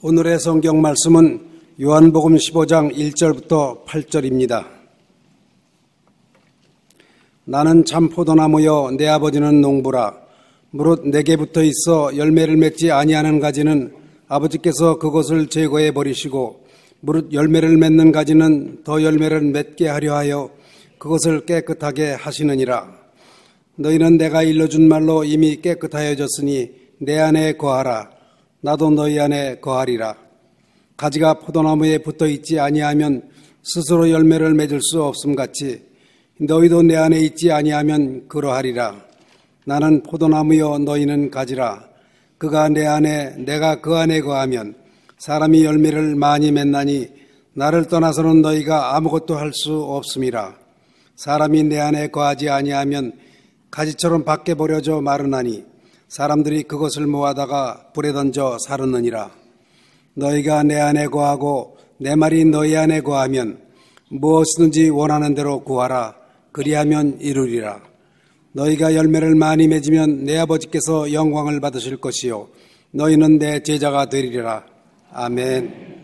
오늘의 성경 말씀은 요한복음 15장 1절부터 8절입니다. 나는 참 포도나무여 내 아버지는 농부라. 무릇 내게 붙어 있어 열매를 맺지 아니하는 가지는 아버지께서 그것을 제거해 버리시고 무릇 열매를 맺는 가지는 더 열매를 맺게 하려 하여 그것을 깨끗하게 하시느니라. 너희는 내가 일러준 말로 이미 깨끗하여졌으니 내 안에 거하라. 나도 너희 안에 거하리라. 가지가 포도나무에 붙어 있지 아니하면 스스로 열매를 맺을 수 없음같이 너희도 내 안에 있지 아니하면 그러하리라. 나는 포도나무여 너희는 가지라. 그가 내 안에 내가 그 안에 거하면 사람이 열매를 많이 맺나니 나를 떠나서는 너희가 아무것도 할 수 없음이라. 사람이 내 안에 거하지 아니하면 가지처럼 밖에 버려져 마르나니 사람들이 그것을 모아다가 불에 던져 사르느니라. 너희가 내 안에 거하고 내 말이 너희 안에 거하면 무엇이든지 원하는 대로 구하라. 그리하면 이루리라. 너희가 열매를 많이 맺으면 내 아버지께서 영광을 받으실 것이요 너희는 내 제자가 되리라. 아멘.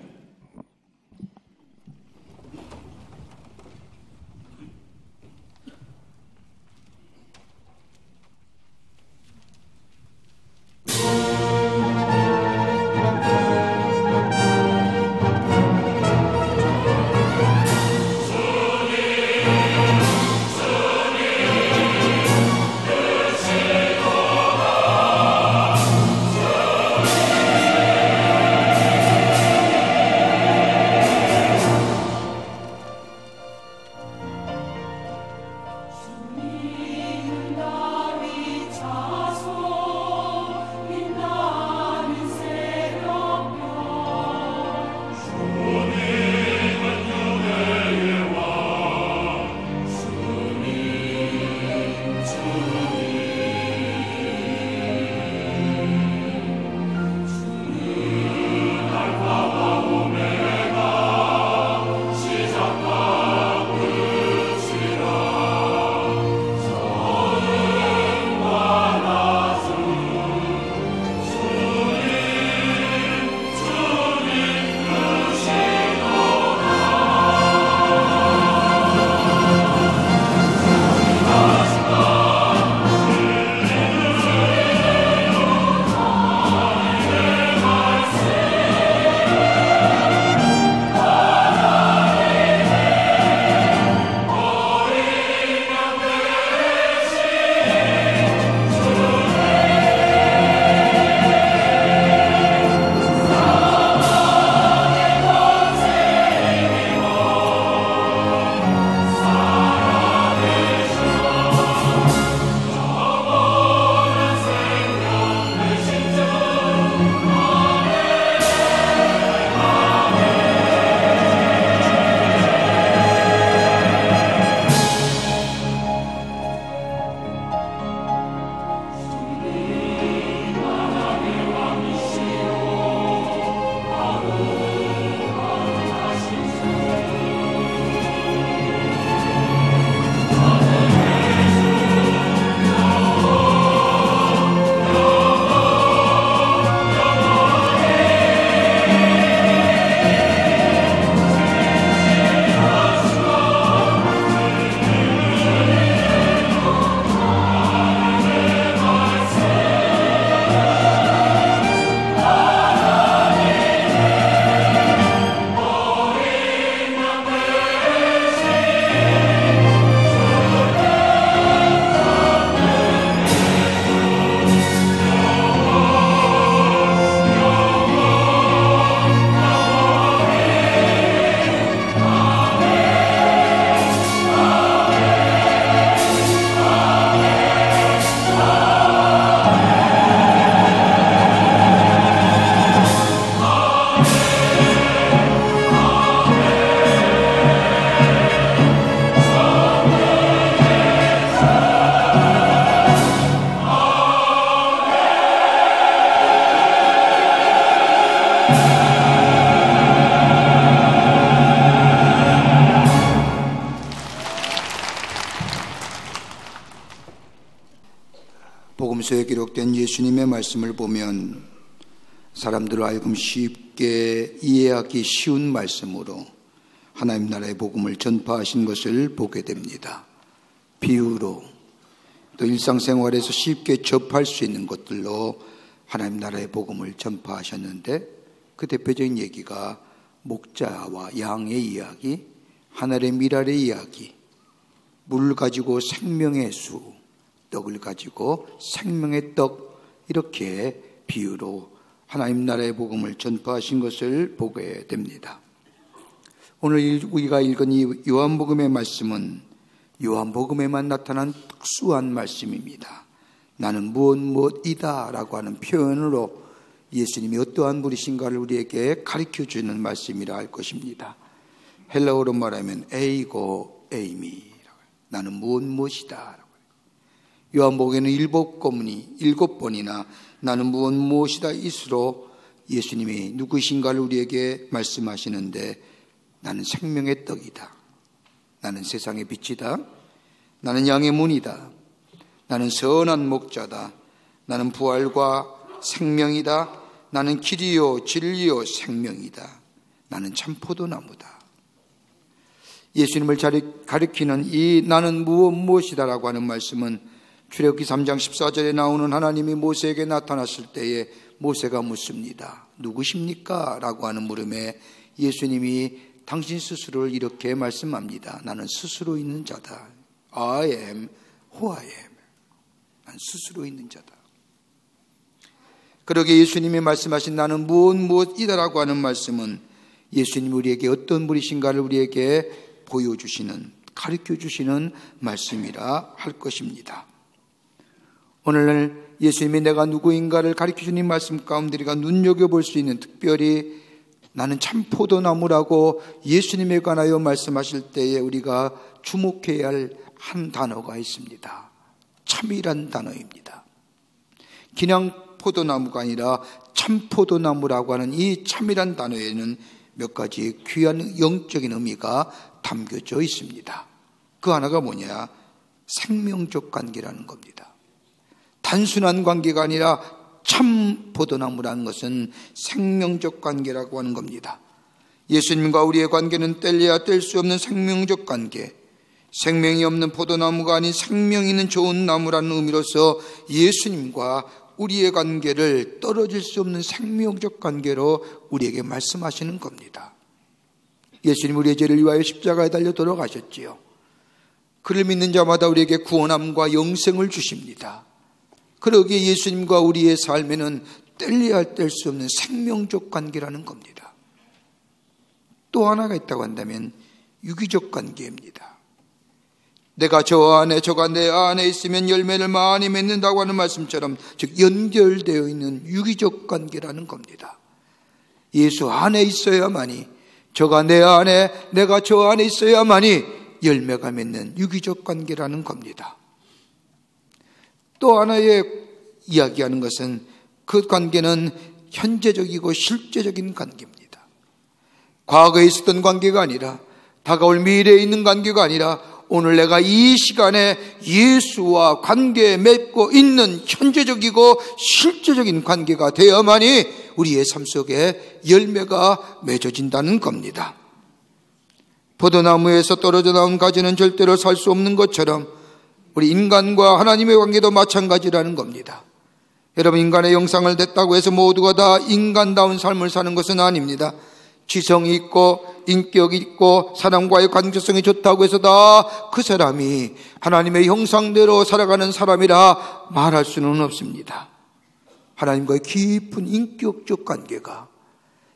기록된 예수님의 말씀을 보면 사람들을 알금 쉽게 이해하기 쉬운 말씀으로 하나님 나라의 복음을 전파하신 것을 보게 됩니다. 비유로 또 일상생활에서 쉽게 접할 수 있는 것들로 하나님 나라의 복음을 전파하셨는데, 그 대표적인 얘기가 목자와 양의 이야기, 하늘의 미랄의 이야기, 물 가지고 생명의 수, 떡을 가지고 생명의 떡, 이렇게 비유로 하나님 나라의 복음을 전파하신 것을 보게 됩니다. 오늘 우리가 읽은 이 요한복음의 말씀은 요한복음에만 나타난 특수한 말씀입니다. 나는 무엇이다 라고 하는 표현으로 예수님이 어떠한 분이신가를 우리에게 가르쳐주는 말씀이라 할 것입니다. 헬라어로 말하면 에이고 에이미, 나는 무엇이다. 요한복음에는 7번이나 나는 무엇이다 있으로 예수님이 누구신가를 우리에게 말씀하시는데, 나는 생명의 떡이다, 나는 세상의 빛이다, 나는 양의 문이다, 나는 선한 목자다, 나는 부활과 생명이다, 나는 길이요 진리요 생명이다, 나는 참 포도나무다. 예수님을 가리키는 이 나는 무엇이다라고 하는 말씀은 출애굽기 3장 14절에 나오는 하나님이 모세에게 나타났을 때에 모세가 묻습니다. 누구십니까? 라고 하는 물음에 예수님이 당신 스스로를 이렇게 말씀합니다. 나는 스스로 있는 자다. I am who I am. 난 스스로 있는 자다. 그러게 예수님이 말씀하신 나는 무엇이다라고 하는 말씀은 예수님이 우리에게 어떤 분이신가를 우리에게 보여주시는, 가르쳐주시는 말씀이라 할 것입니다. 오늘날 예수님이 내가 누구인가를 가르쳐주는 말씀 가운데 우리가 눈여겨볼 수 있는, 특별히 나는 참 포도나무라고 예수님에 관하여 말씀하실 때에 우리가 주목해야 할 한 단어가 있습니다. 참이란 단어입니다. 그냥 포도나무가 아니라 참 포도나무라고 하는 이 참이란 단어에는 몇 가지 귀한 영적인 의미가 담겨져 있습니다. 그 하나가 뭐냐? 생명적 관계라는 겁니다. 단순한 관계가 아니라 참 포도나무라는 것은 생명적 관계라고 하는 겁니다. 예수님과 우리의 관계는 뗄래야 뗄 수 없는 생명적 관계, 생명이 없는 포도나무가 아닌 생명 있는 좋은 나무라는 의미로서 예수님과 우리의 관계를 떨어질 수 없는 생명적 관계로 우리에게 말씀하시는 겁니다. 예수님 우리의 죄를 위하여 십자가에 달려 돌아가셨지요. 그를 믿는 자마다 우리에게 구원함과 영생을 주십니다. 그러기에 예수님과 우리의 삶에는 뗄래야 뗄 수 없는 생명적 관계라는 겁니다. 또 하나가 있다고 한다면 유기적 관계입니다. 내가 저 안에, 저가 내 안에 있으면 열매를 많이 맺는다고 하는 말씀처럼, 즉 연결되어 있는 유기적 관계라는 겁니다. 예수 안에 있어야만이, 저가 내 안에, 내가 저 안에 있어야만이 열매가 맺는 유기적 관계라는 겁니다. 또 하나의 이야기하는 것은 그 관계는 현재적이고 실제적인 관계입니다. 과거에 있었던 관계가 아니라, 다가올 미래에 있는 관계가 아니라, 오늘 내가 이 시간에 예수와 관계 맺고 있는 현재적이고 실제적인 관계가 되어야만이 우리의 삶 속에 열매가 맺어진다는 겁니다. 포도나무에서 떨어져 나온 가지는 절대로 살 수 없는 것처럼 우리 인간과 하나님의 관계도 마찬가지라는 겁니다. 여러분, 인간의 형상을 냈다고 해서 모두가 다 인간다운 삶을 사는 것은 아닙니다. 지성이 있고 인격이 있고 사람과의 관계성이 좋다고 해서 다 그 사람이 하나님의 형상대로 살아가는 사람이라 말할 수는 없습니다. 하나님과의 깊은 인격적 관계가,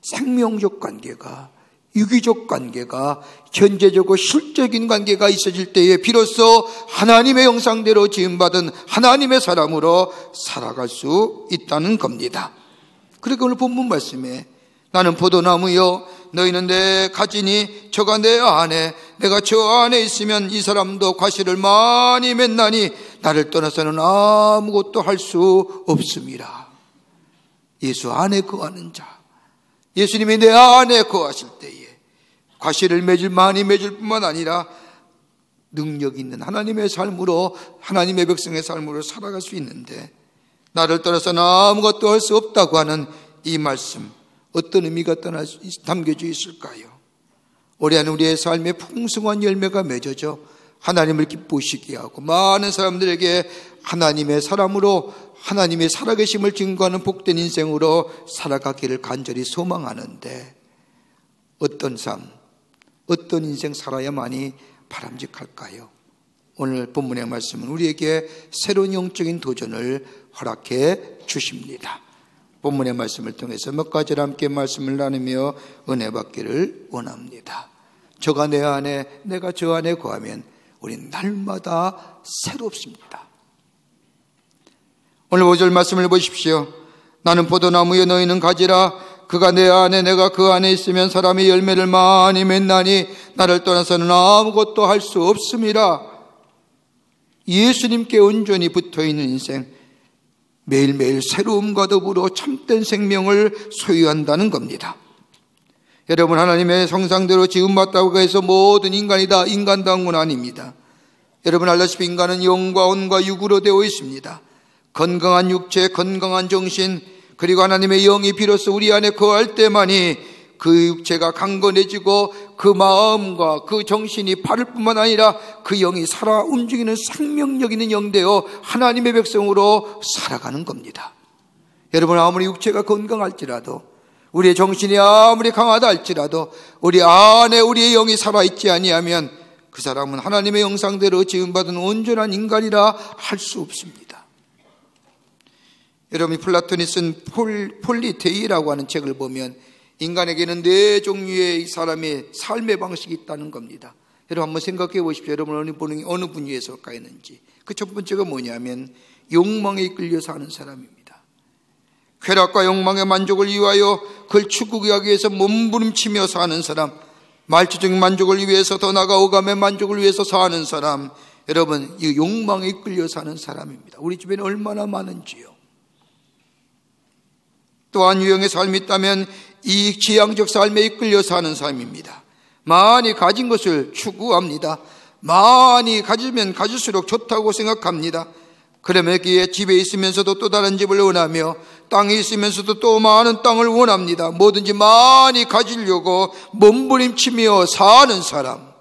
생명적 관계가, 유기적 관계가, 현재적이고 실적인 관계가 있어질 때에 비로소 하나님의 형상대로 지음받은 하나님의 사람으로 살아갈 수 있다는 겁니다. 그러니까 오늘 본문 말씀에 나는 포도나무요 너희는 내 가지니 저가 내 안에, 내가 저 안에 있으면 이 사람도 과실을 많이 맺나니 나를 떠나서는 아무것도 할 수 없음이라. 예수 안에 거하는 자, 예수님이 내 안에 거하실 때에 과실을 많이 맺을 뿐만 아니라 능력 있는 하나님의 삶으로, 하나님의 백성의 삶으로 살아갈 수 있는데, 나를 떠나서는 아무것도 할 수 없다고 하는 이 말씀, 어떤 의미가 담겨져 있을까요? 올해 안에 우리의 삶에 풍성한 열매가 맺어져 하나님을 기쁘시게 하고 많은 사람들에게 하나님의 사람으로 하나님의 살아계심을 증거하는 복된 인생으로 살아가기를 간절히 소망하는데, 어떤 삶, 어떤 인생 살아야만이 바람직할까요? 오늘 본문의 말씀은 우리에게 새로운 영적인 도전을 허락해 주십니다. 본문의 말씀을 통해서 몇 가지를 함께 말씀을 나누며 은혜 받기를 원합니다. 저가 내 안에, 내가 저 안에 거하면 우린 날마다 새롭습니다. 오늘 5절 말씀을 보십시오. 나는 포도나무여 너희는 가지라. 그가 내 안에 내가 그 안에 있으면 사람이 열매를 많이 맺나니 나를 떠나서는 아무것도 할 수 없음이라. 예수님께 온전히 붙어있는 인생, 매일매일 새로움과 더불어 참된 생명을 소유한다는 겁니다. 여러분, 하나님의 형상대로 지음받다고 해서 모든 인간이 다 인간다운 건 아닙니다. 여러분 알다시피 인간은 영과 혼과 육으로 되어 있습니다. 건강한 육체, 건강한 정신, 그리고 하나님의 영이 비로소 우리 안에 거할 때만이 그 육체가 강건해지고 그 마음과 그 정신이 바를 뿐만 아니라 그 영이 살아 움직이는 생명력 있는 영되어 하나님의 백성으로 살아가는 겁니다. 여러분, 아무리 육체가 건강할지라도, 우리의 정신이 아무리 강하다 할지라도 우리 안에 우리의 영이 살아있지 아니하면 그 사람은 하나님의 형상대로 지음받은 온전한 인간이라 할 수 없습니다. 여러분이 플라톤이 쓴 폴리테이라고 하는 책을 보면 인간에게는 4종류의 사람의 삶의 방식이 있다는 겁니다. 여러분 한번 생각해 보십시오. 여러분 어느 분야에 속하 있는지. 그 첫 번째가 뭐냐면 욕망에 이끌려 사는 사람입니다. 쾌락과 욕망의 만족을 위하여 그걸 추구하기 위해서 몸부림치며 사는 사람, 말초적인 만족을 위해서 더 나아가 오감의 만족을 위해서 사는 사람, 여러분 이 욕망에 이끌려 사는 사람입니다. 우리 주변에 얼마나 많은지요. 또한 유형의 삶이 있다면 이 지향적 삶에 이끌려 사는 삶입니다. 많이 가진 것을 추구합니다. 많이 가지면 가질수록 좋다고 생각합니다. 그러면 여기에 집에 있으면서도 또 다른 집을 원하며 땅에 있으면서도 또 많은 땅을 원합니다. 뭐든지 많이 가지려고 몸부림치며 사는 사람,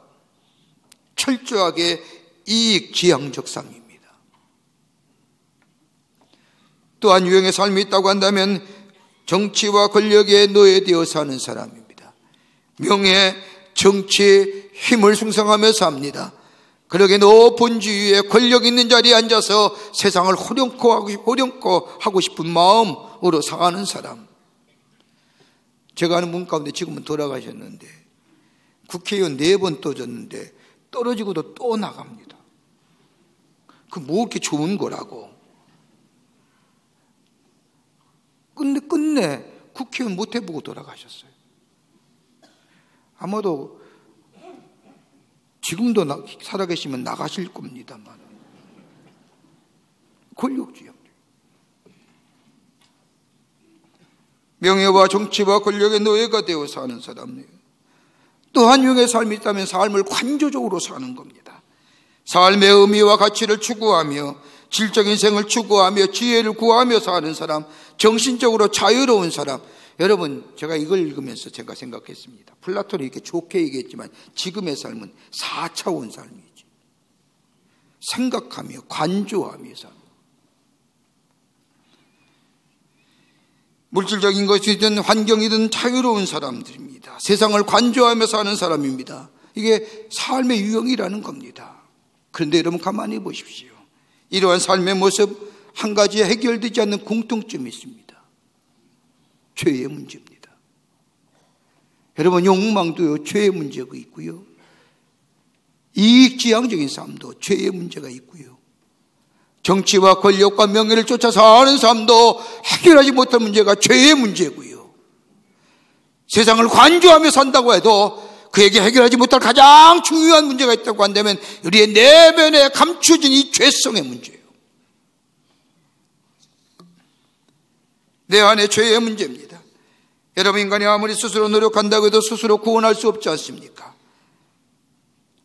철저하게 이익지향적 삶입니다. 또한 유형의 삶이 있다고 한다면 정치와 권력에 노예되어 사는 사람입니다. 명예, 정치, 힘을 숭상하며 삽니다. 그러게 높은 지위에 권력 있는 자리에 앉아서 세상을 호령코 하고 싶은 마음으로 사는 사람. 제가 아는 분 가운데 지금은 돌아가셨는데 국회의원 4번 떠졌는데 떨어지고도 또 나갑니다. 그 뭐 이렇게 좋은 거라고. 끝내 국회의원 못 해보고 돌아가셨어요. 아마도 지금도 살아계시면 나가실 겁니다만. 권력주의. 명예와 정치와 권력의 노예가 되어 사는 사람이에요. 또 한 유형의 삶이 있다면 삶을 관조적으로 사는 겁니다. 삶의 의미와 가치를 추구하며 질적인 생을 추구하며 지혜를 구하며 사는 사람, 정신적으로 자유로운 사람. 여러분, 제가 이걸 읽으면서 제가 생각했습니다. 플라톤이 이렇게 좋게 얘기했지만 지금의 삶은 4차원 삶이지. 생각하며 관조하며 사는. 물질적인 것이든 환경이든 자유로운 사람들입니다. 세상을 관조하며 사는 사람입니다. 이게 삶의 유형이라는 겁니다. 그런데 여러분 가만히 보십시오. 이러한 삶의 모습 한 가지 해결되지 않는 공통점이 있습니다. 죄의 문제입니다. 여러분 욕망도요 죄의 문제가 있고요. 이익지향적인 삶도 죄의 문제가 있고요. 정치와 권력과 명예를 쫓아 사는 삶도 해결하지 못할 문제가 죄의 문제고요. 세상을 관조하며 산다고 해도 그에게 해결하지 못할 가장 중요한 문제가 있다고 한다면 우리의 내면에 감춰진 이 죄성의 문제예요. 내 안에 죄의 문제입니다. 여러분 인간이 아무리 스스로 노력한다고 해도 스스로 구원할 수 없지 않습니까?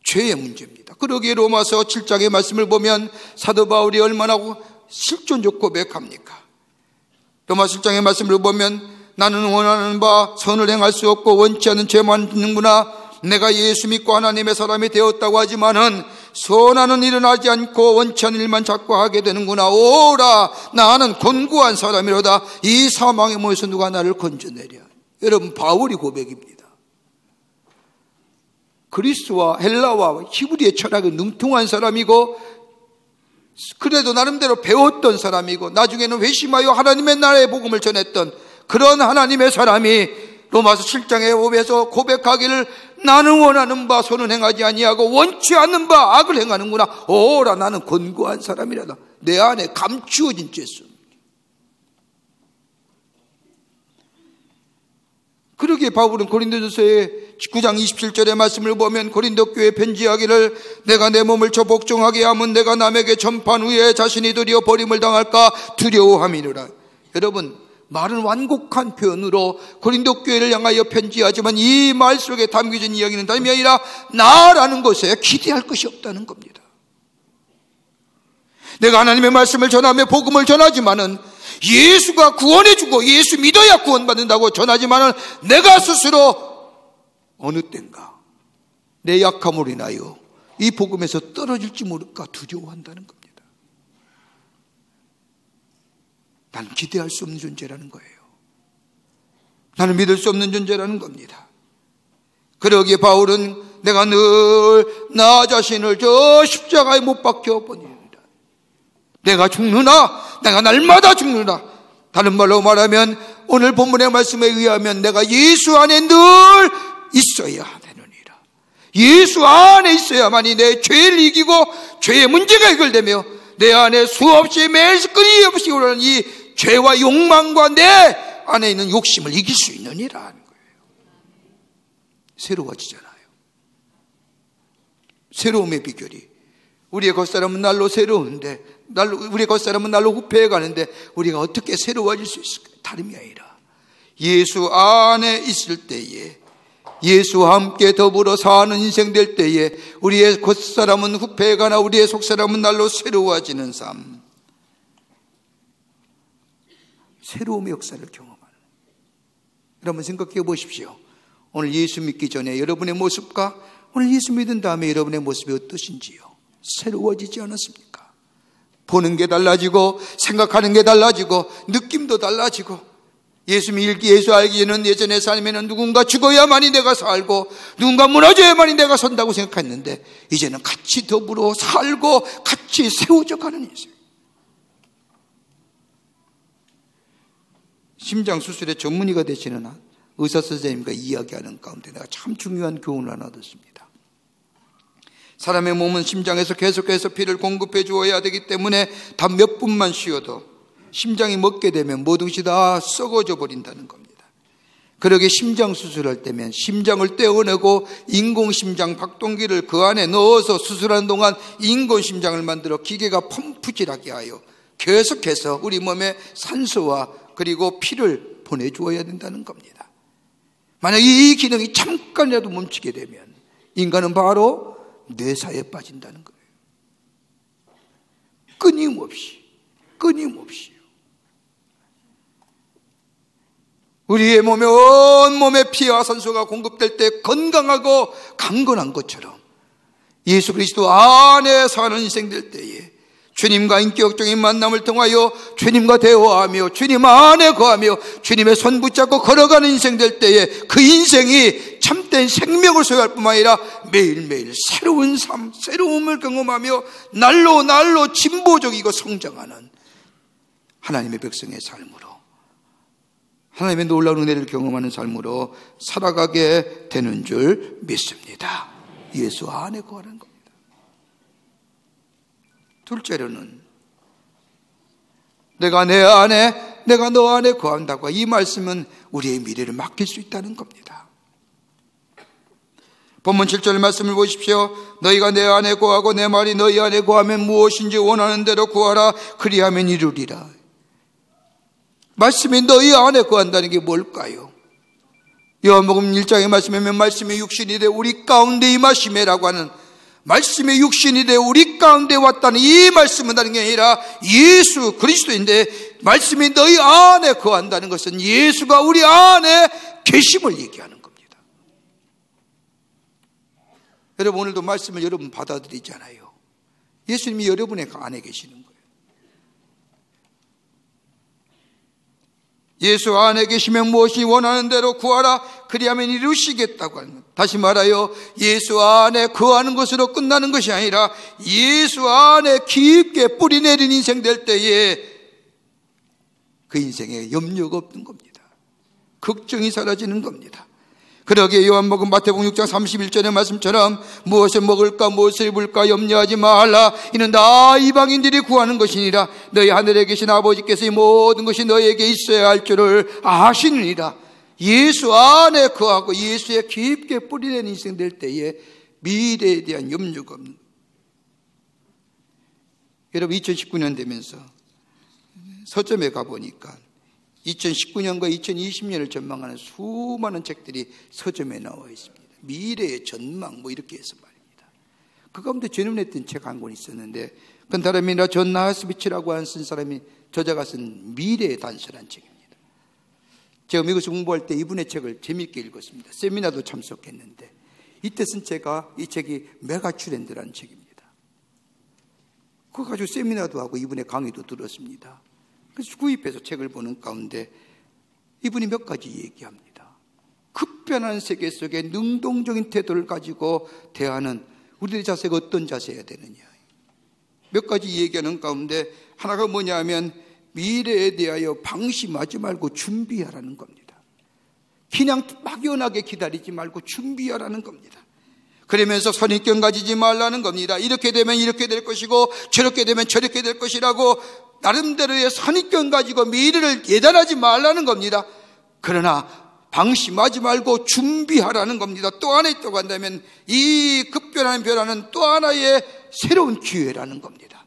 죄의 문제입니다. 그러기에 로마서 7장의 말씀을 보면 사도 바울이 얼마나 실존적 고백합니까? 로마 7장의 말씀을 보면 나는 원하는 바 선을 행할 수 없고 원치 않는 죄만 짓는구나. 내가 예수 믿고 하나님의 사람이 되었다고 하지만은 선하는 일은 하지 않고 원치 않는 일만 자꾸 하게 되는구나. 오라, 나는 곤고한 사람이로다. 이 사망의 몸에서 누가 나를 건져내랴. 여러분, 바울이 고백입니다. 그리스와 헬라와 히브리의 철학에 능통한 사람이고, 그래도 나름대로 배웠던 사람이고, 나중에는 회심하여 하나님의 나라의 복음을 전했던 그런 하나님의 사람이 로마서 7장에 5에서 고백하기를 나는 원하는 바 선은 행하지 아니하고 원치 않는 바 악을 행하는구나. 오라, 나는 곤고한 사람이라다. 내 안에 감추어진 죄수. 그러기에 바울은 고린도전서의 19장 27절의 말씀을 보면 고린도 교회에 편지하기를 내가 내 몸을 저 복종하게 하면 내가 남에게 전파한 후에 자신이 도리어 버림을 당할까 두려워함이니라. 여러분, 말은 완곡한 표현으로 고린도 교회를 향하여 편지하지만 이 말 속에 담겨진 이야기는 다름이 아니라 나라는 것에 기대할 것이 없다는 겁니다. 내가 하나님의 말씀을 전하며 복음을 전하지만은 예수가 구원해주고 예수 믿어야 구원받는다고 전하지만은 내가 스스로 어느 땐가 내 약함으로 인하여 이 복음에서 떨어질지 모를까 두려워한다는 겁니다. 나는 기대할 수 없는 존재라는 거예요. 나는 믿을 수 없는 존재라는 겁니다. 그러기에 바울은 내가 늘 나 자신을 저 십자가에 못 박혀 보니라. 내가 죽느나 내가 날마다 죽느나. 다른 말로 말하면 오늘 본문의 말씀에 의하면 내가 예수 안에 늘 있어야 되느니라. 예수 안에 있어야만이 내 죄를 이기고 죄의 문제가 해결되며 내 안에 수없이 매일 끊임없이 오르는 이 죄와 욕망과 내 안에 있는 욕심을 이길 수 있느니라 하는 거예요. 새로워지잖아요. 새로움의 비결이 우리의 겉사람은 날로 새로운데 우리의 겉사람은 날로 후패해 가는데 우리가 어떻게 새로워질 수 있을까? 다름이 아니라 예수 안에 있을 때에 예수와 함께 더불어 사는 인생 될 때에 우리의 겉사람은 후패해 가나 우리의 속사람은 날로 새로워지는 삶, 새로움의 역사를 경험하는. 여러분 생각해 보십시오. 오늘 예수 믿기 전에 여러분의 모습과 오늘 예수 믿은 다음에 여러분의 모습이 어떠신지요? 새로워지지 않았습니까? 보는 게 달라지고 생각하는 게 달라지고 느낌도 달라지고. 예수 알기에는 예전의 삶에는 누군가 죽어야만이 내가 살고 누군가 무너져야만이 내가 선다고 생각했는데 이제는 같이 더불어 살고 같이 세워져 가는 인생. 심장 수술의 전문의가 되시는 의사 선생님과 이야기하는 가운데 내가 참 중요한 교훈을 하나 얻었습니다. 사람의 몸은 심장에서 계속해서 피를 공급해 주어야 되기 때문에 단 몇 분만 쉬어도 심장이 먹게 되면 모든 것이 다 썩어져 버린다는 겁니다. 그러게 심장 수술할 때면 심장을 떼어내고 인공심장 박동기를 그 안에 넣어서 수술하는 동안 인공심장을 만들어 기계가 펌프질하게 하여 계속해서 우리 몸에 산소와 그리고 피를 보내주어야 된다는 겁니다. 만약 이 기능이 잠깐이라도 멈추게 되면 인간은 바로 뇌사에 빠진다는 거예요. 끊임없이. 우리의 몸에 온몸에 피와 산소가 공급될 때 건강하고 강건한 것처럼 예수 그리스도 안에 사는 인생 될 때에 주님과 인격적인 만남을 통하여 주님과 대화하며 주님 안에 거하며 주님의 손 붙잡고 걸어가는 인생 될 때에 그 인생이 참된 생명을 소유할 뿐만 아니라 매일매일 새로운 삶, 새로움을 경험하며 날로 진보적이고 성장하는 하나님의 백성의 삶으로, 하나님의 놀라운 은혜를 경험하는 삶으로 살아가게 되는 줄 믿습니다. 예수 안에 거하는 겁니다. 둘째로는 내가 너 안에 거한다고. 이 말씀은 우리의 미래를 맡길 수 있다는 겁니다. 본문 7절 말씀을 보십시오. 너희가 내 안에 거하고 내 말이 너희 안에 거하면 무엇인지 원하는 대로 구하라. 그리하면 이루리라. 말씀이 너희 안에 거한다는 게 뭘까요? 요한복음 1장의 말씀에 말씀이 육신이 돼 우리 가운데 임하심이라고 하는 말씀의 육신이 되어 우리 가운데 왔다는 이 말씀은 다른 게 아니라 예수 그리스도인데, 말씀이 너희 안에 거한다는 것은 예수가 우리 안에 계심을 얘기하는 겁니다. 여러분, 오늘도 말씀을 여러분 받아들이잖아요. 예수님이 여러분의 안에 계시는 거예요. 예수 안에 계시면 무엇이 원하는 대로 구하라 그리하면 이루시겠다고 하는 것. 다시 말하여 예수 안에 거하는 것으로 끝나는 것이 아니라 예수 안에 깊게 뿌리 내린 인생 될 때에 그 인생에 염려가 없는 겁니다. 걱정이 사라지는 겁니다. 그러기에 요한복음 마태복음 6장 31절의 말씀처럼 무엇을 먹을까 무엇을 입을까 염려하지 말라. 이는 다 이방인들이 구하는 것이니라. 너희 하늘에 계신 아버지께서 이 모든 것이 너희에게 있어야 할 줄을 아시느니라. 예수 안에 거하고 예수에 깊게 뿌리는 인생 될 때에 미래에 대한 염려가 없는. 여러분, 2019년 되면서 서점에 가보니까 2019년과 2020년을 전망하는 수많은 책들이 서점에 나와 있습니다. 미래의 전망 이렇게 해서 말입니다. 그 가운데 제 눈에 띈 책 한 권 있었는데, 그 사람이나 존 나스비치라고 하는 쓴 사람이, 저자가 쓴 미래의 단서란 책입니다. 제가 미국에서 공부할 때 이분의 책을 재미있게 읽었습니다. 세미나도 참석했는데 이때 쓴 이 책이 메가트렌드라는 책입니다. 그거 가지고 세미나도 하고 이분의 강의도 들었습니다. 그래서 구입해서 책을 보는 가운데 이분이 몇 가지 얘기합니다. 급변하는 세계 속에 능동적인 태도를 가지고 대하는 우리의 자세가 어떤 자세여야 되느냐. 몇 가지 얘기하는 가운데 하나가 뭐냐면 미래에 대하여 방심하지 말고 준비하라는 겁니다. 그냥 막연하게 기다리지 말고 준비하라는 겁니다. 그러면서 선입견 가지지 말라는 겁니다. 이렇게 되면 이렇게 될 것이고 저렇게 되면 저렇게 될 것이라고 나름대로의 선입견 가지고 미래를 예단하지 말라는 겁니다. 그러나 방심하지 말고 준비하라는 겁니다. 또 하나 있다고 한다면 이 급변하는 변화는 또 하나의 새로운 기회라는 겁니다.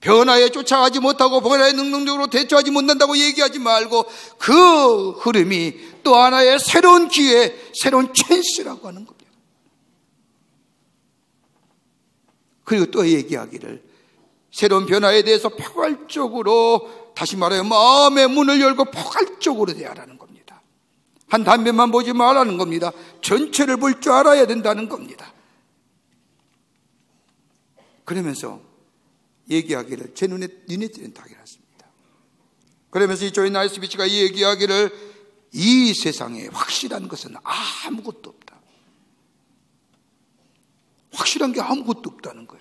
변화에 쫓아가지 못하고 변화에 능동적으로 대처하지 못한다고 얘기하지 말고 그 흐름이 또 하나의 새로운 기회, 새로운 찬스라고 하는 겁니다. 그리고 또 얘기하기를 새로운 변화에 대해서 포괄적으로, 다시 말하여 마음의 문을 열고 포괄적으로 대하라는 겁니다. 한 단면만 보지 말라는 겁니다. 전체를 볼 줄 알아야 된다는 겁니다. 그러면서 얘기하기를, 제 눈에 띄는 답이 났습니다. 그러면서 이 조인 나이스비치가 이 얘기하기를, 이 세상에 확실한 것은 아무것도 없다. 확실한 게 아무것도 없다는 거예요.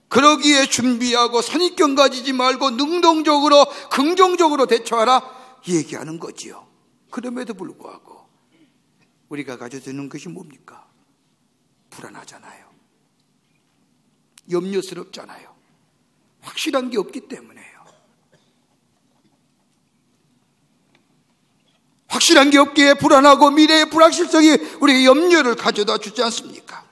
그러기에 준비하고 선입견 가지지 말고 능동적으로 긍정적으로 대처하라 얘기하는 거지요. 그럼에도 불구하고 우리가 가져드는 것이 뭡니까? 불안하잖아요. 염려스럽잖아요. 확실한 게 없기 때문에요. 확실한 게 없기에 불안하고 미래의 불확실성이 우리에게 염려를 가져다 주지 않습니까?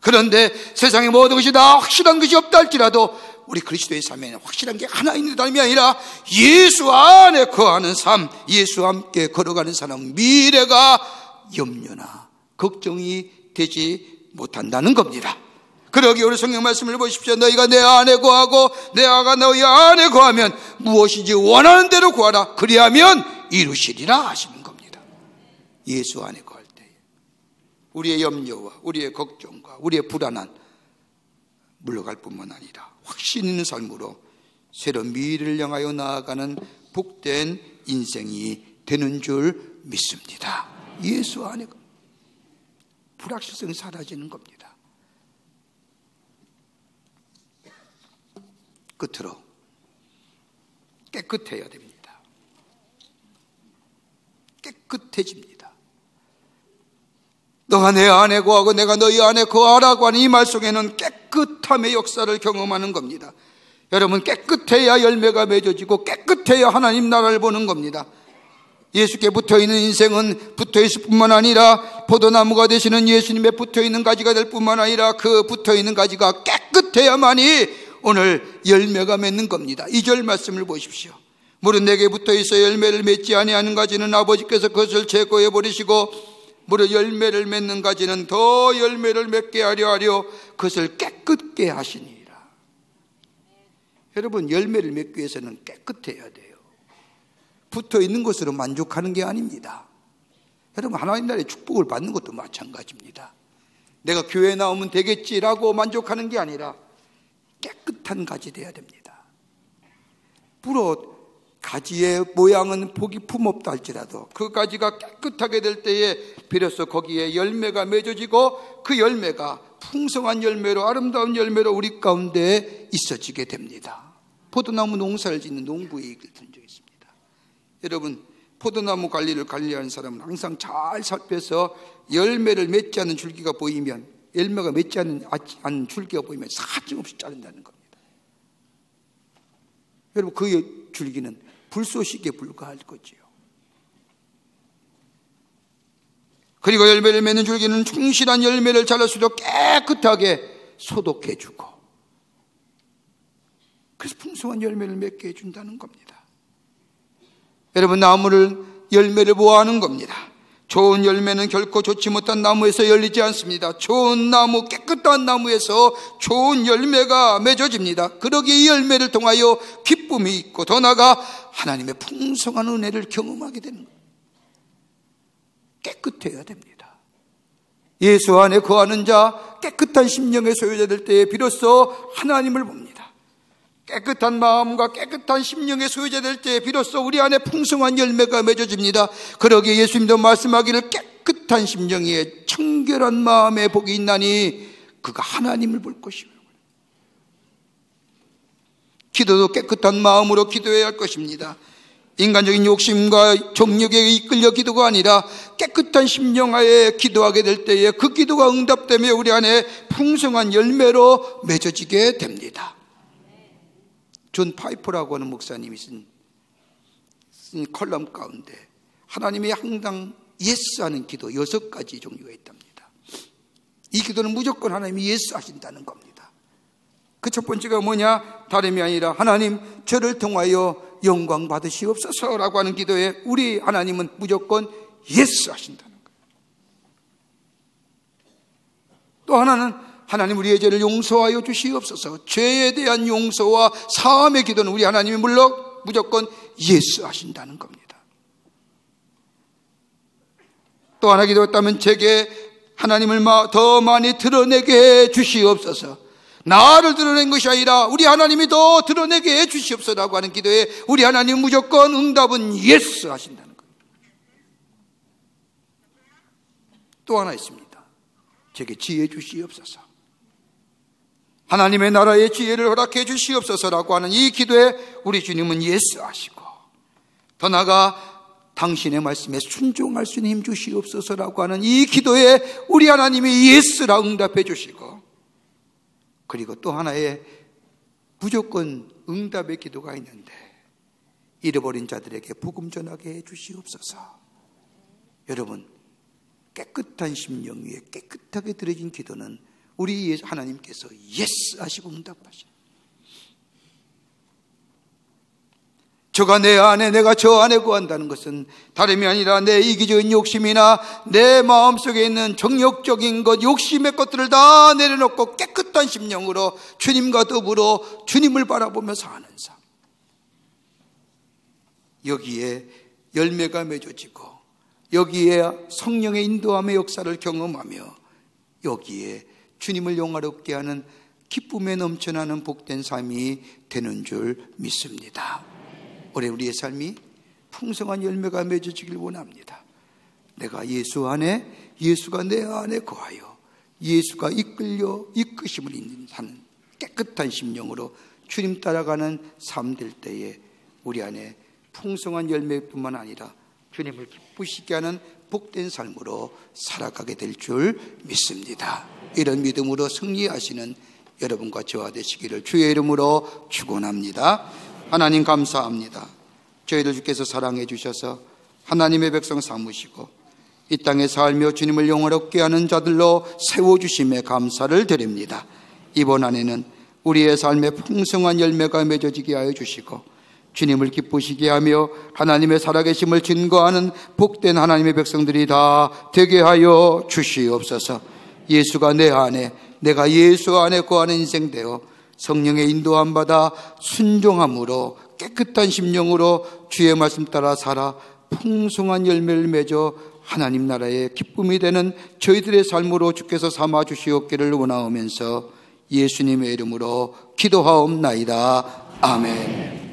그런데 세상의 모든 것이 다 확실한 것이 없다 할지라도 우리 그리스도의 삶에는 확실한 게 하나 있는 삶이 아니라 예수 안에 거하는 삶, 예수와 함께 걸어가는 사람은 미래가 염려나 걱정이 되지 못한다는 겁니다. 그러기에 우리 성경 말씀을 보십시오. 너희가 내 안에 거하고 내가 너희 안에 거하면 무엇이지 원하는 대로 구하라 그리하면 이루시리라 하시는 겁니다. 예수 안에 거할 때 우리의 염려와 우리의 걱정과 우리의 불안한 물러갈 뿐만 아니라 확신 있는 삶으로 새로운 미래를 향하여 나아가는 복된 인생이 되는 줄 믿습니다. 예수 안에 불확실성이 사라지는 겁니다. 끝으로 깨끗해야 됩니다. 깨끗해집니다. 너가 내 안에 거하고 내가 너희 안에 거하라고 하는 이 말 속에는 깨끗함의 역사를 경험하는 겁니다. 여러분, 깨끗해야 열매가 맺어지고 깨끗해야 하나님 나라를 보는 겁니다. 예수께 붙어있는 인생은 붙어있을 뿐만 아니라 포도나무가 되시는 예수님에 붙어있는 가지가 될 뿐만 아니라 그 붙어있는 가지가 깨끗해야만이 오늘 열매가 맺는 겁니다. 2절 말씀을 보십시오. 물은 내게 붙어있어 열매를 맺지 아니하는 가지는 아버지께서 그것을 제거해 버리시고 무릇 열매를 맺는 가지는 더 열매를 맺게 하려 그것을 깨끗게 하시니라. 여러분, 열매를 맺기 위해서는 깨끗해야 돼요. 붙어 있는 것으로 만족하는 게 아닙니다. 여러분, 하나님 나라의 축복을 받는 것도 마찬가지입니다. 내가 교회에 나오면 되겠지라고 만족하는 게 아니라 깨끗한 가지 되어야 됩니다. 불어 가지의 모양은 보기 품없다 할지라도 그 가지가 깨끗하게 될 때에 비로소 거기에 열매가 맺어지고 그 열매가 풍성한 열매로, 아름다운 열매로 우리 가운데 있어지게 됩니다. 포도나무 농사를 짓는 농부의 얘기를 들은 적이 있습니다. 여러분, 포도나무 관리를 관리하는 사람은 항상 잘 살펴서 열매를 맺지 않는 줄기가 보이면, 열매가 맺지 않는 줄기가 보이면 사정없이 자른다는 겁니다. 여러분, 그 줄기는 불쏘시개에 불과할 거지요. 그리고 열매를 맺는 줄기는 충실한 열매를 자랄수록 깨끗하게 소독해주고, 그래서 풍성한 열매를 맺게 해준다는 겁니다. 여러분, 나무를 열매를 보호하는 겁니다. 좋은 열매는 결코 좋지 못한 나무에서 열리지 않습니다. 좋은 나무, 깨끗한 나무에서 좋은 열매가 맺어집니다. 그러기에 이 열매를 통하여 기쁨이 있고 더 나아가 하나님의 풍성한 은혜를 경험하게 되는 거예요. 깨끗해야 됩니다. 예수 안에 거하는 자, 깨끗한 심령의 소유자 될 때에 비로소 하나님을 봅니다. 깨끗한 마음과 깨끗한 심령의 소유자 될 때에 비로소 우리 안에 풍성한 열매가 맺어집니다. 그러기에 예수님도 말씀하기를 깨끗한 심령에 청결한 마음에 복이 있나니 그가 하나님을 볼 것이요. 기도도 깨끗한 마음으로 기도해야 할 것입니다. 인간적인 욕심과 정욕에 이끌려 기도가 아니라 깨끗한 심령하에 기도하게 될 때에 그 기도가 응답되며 우리 안에 풍성한 열매로 맺어지게 됩니다. 존 파이퍼라고 하는 목사님이 쓴 컬럼 가운데 하나님이 항상 예스 하는 기도 6가지 종류가 있답니다. 이 기도는 무조건 하나님이 예스 하신다는 겁니다. 그 첫 번째가 뭐냐? 다름이 아니라 하나님 저를 통하여 영광 받으시옵소서라고 하는 기도에 우리 하나님은 무조건 예스 하신다는 거예요. 또 하나는 하나님 우리의 죄를 용서하여 주시옵소서. 죄에 대한 용서와 사함의 기도는 우리 하나님이 물론 무조건 예스 하신다는 겁니다. 또 하나 기도했다면 제게 하나님을 더 많이 드러내게 해 주시옵소서. 나를 드러낸 것이 아니라 우리 하나님이 더 드러내게 해 주시옵소서라고 하는 기도에 우리 하나님 무조건 응답은 예스 하신다는 거예요. 또 하나 있습니다. 제게 지혜 주시옵소서. 하나님의 나라의 지혜를 허락해 주시옵소서라고 하는 이 기도에 우리 주님은 예스 하시고, 더 나아가 당신의 말씀에 순종할 수 있는 힘 주시옵소서라고 하는 이 기도에 우리 하나님이 예스라 응답해 주시고, 그리고 또 하나의 무조건 응답의 기도가 있는데 잃어버린 자들에게 복음 전하게 해 주시옵소서. 여러분, 깨끗한 심령 위에 깨끗하게 드려진 기도는 우리 하나님께서 예스 하시고 응답하시는, 저가 내 안에 내가 저 안에 구한다는 것은 다름이 아니라 내 이기적인 욕심이나 내 마음속에 있는 정욕적인 것, 욕심의 것들을 다 내려놓고 깨끗한 심령으로 주님과 더불어 주님을 바라보며 사는 삶. 여기에 열매가 맺어지고 여기에 성령의 인도함의 역사를 경험하며 여기에 주님을 영화롭게 하는 기쁨에 넘쳐나는 복된 삶이 되는 줄 믿습니다. 올해 우리의 삶이 풍성한 열매가 맺어지길 원합니다. 내가 예수 안에, 예수가 내 안에 거하여 예수가 이끄심을 하는 깨끗한 심령으로 주님 따라가는 삶 될 때에 우리 안에 풍성한 열매뿐만 아니라 주님을 기쁘시게 하는 복된 삶으로 살아가게 될 줄 믿습니다. 이런 믿음으로 승리하시는 여러분과 저와 되시기를 주의 이름으로 축원합니다. 하나님 감사합니다. 저희들 주께서 사랑해 주셔서 하나님의 백성 삼으시고 이 땅에 살며 주님을 영화롭게 하는 자들로 세워주심에 감사를 드립니다. 이번 한 해는 우리의 삶에 풍성한 열매가 맺어지게 하여 주시고 주님을 기쁘시게 하며 하나님의 살아계심을 증거하는 복된 하나님의 백성들이 다 되게 하여 주시옵소서. 예수가 내 안에, 내가 예수 안에 거하는 인생 되어 성령의 인도함 받아 순종함으로 깨끗한 심령으로 주의 말씀 따라 살아 풍성한 열매를 맺어 하나님 나라의 기쁨이 되는 저희들의 삶으로 주께서 삼아 주시옵기를 원하오면서 예수님의 이름으로 기도하옵나이다. 아멘.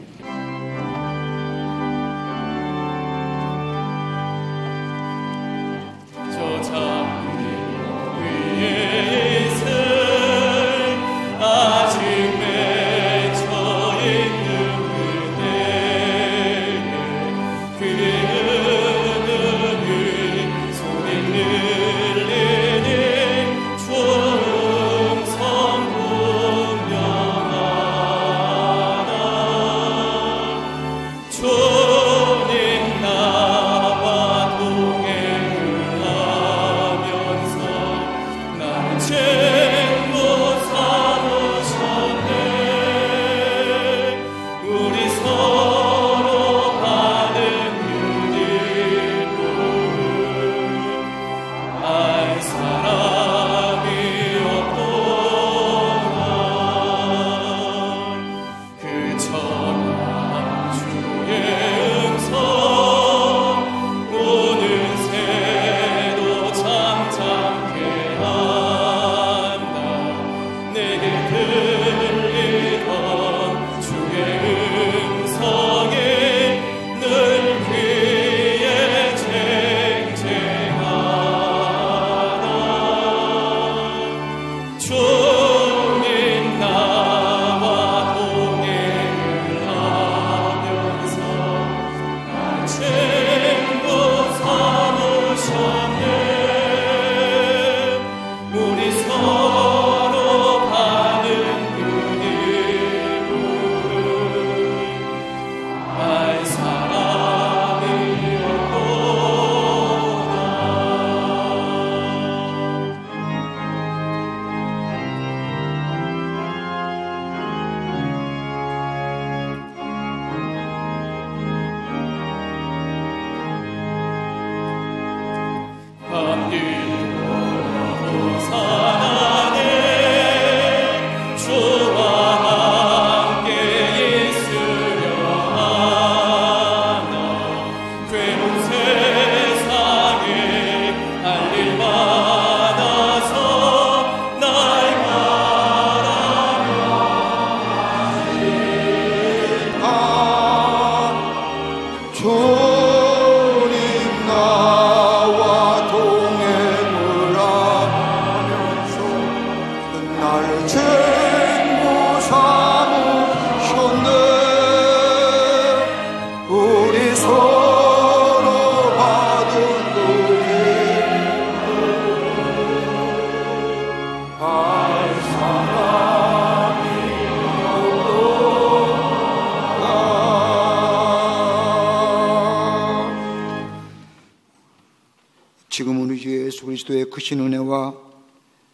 지금은 우리 주 예수 그리스도의 크신 은혜와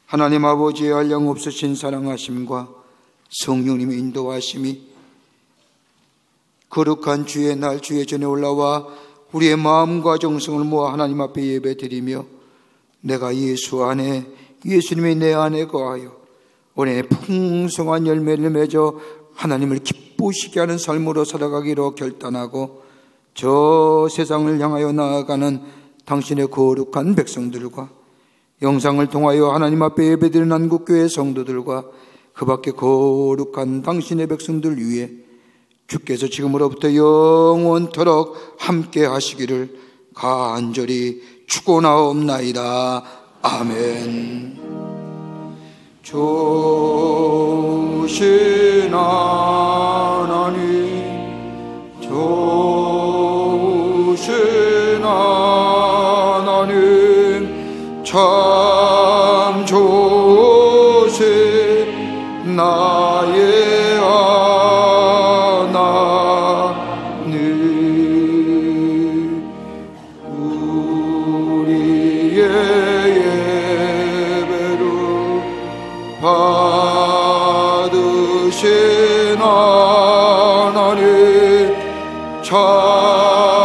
하나님 아버지의 한량없으신 사랑하심과 성령님의 인도하심이 거룩한 주의 날 주의 전에 올라와 우리의 마음과 정성을 모아 하나님 앞에 예배드리며 내가 예수 안에 예수님이 내 안에 거하여 은혜의 풍성한 열매를 맺어 하나님을 기쁘시게 하는 삶으로 살아가기로 결단하고 저 세상을 향하여 나아가는 당신의 거룩한 백성들과 영상을 통하여 하나님 앞에 예배드리는 한국교회 성도들과 그 밖에 거룩한 당신의 백성들 위해 주께서 지금으로부터 영원토록 함께 하시기를 간절히 축원하옵나이다. 아멘. 좋으신 하나님, 좋으신 하나님, 참 좋으신 나의 하나님, 우리의 예배로 받으신 하나님, 저